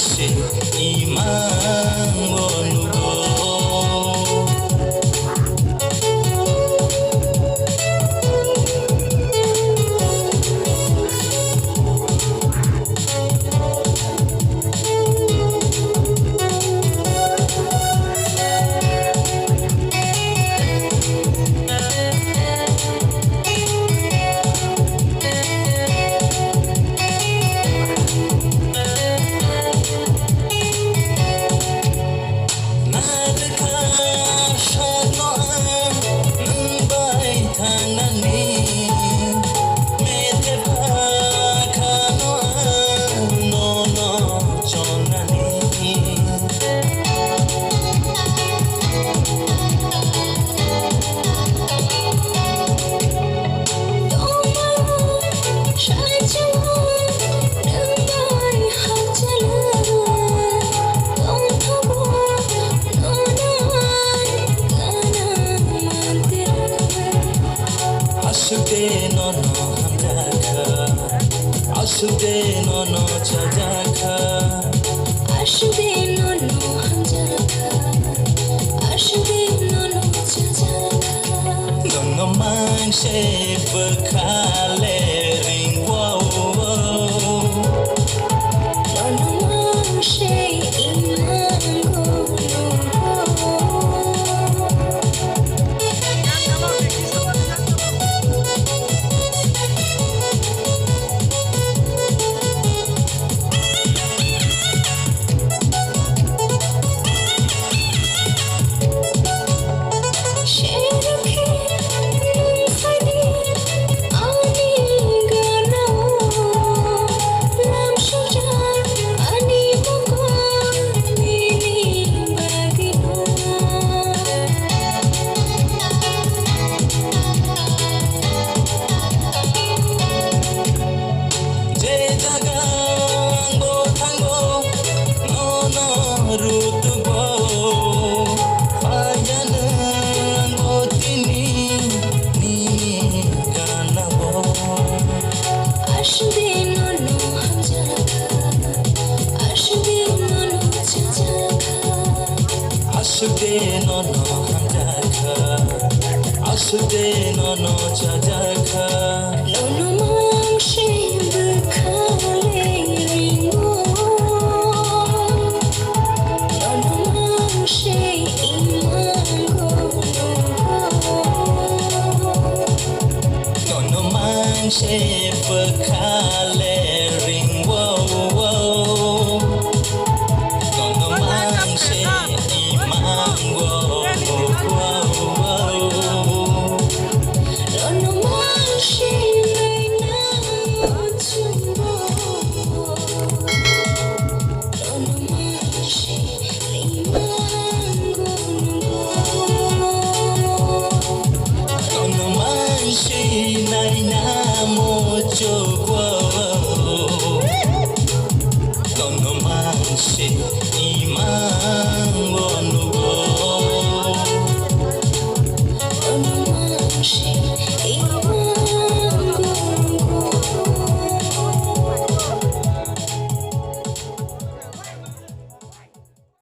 se imang wonugo Asude no no chajaka Asude no no hamjaka Asude no no chajaka Dono mang se bekale ring wow Dono mang se imango Asude no no hamjaka Asude no no chajaka Lono mang se bekale ringo Lono mang se imango Lono mang se bekale ringo Lono mang se Don't know my shit.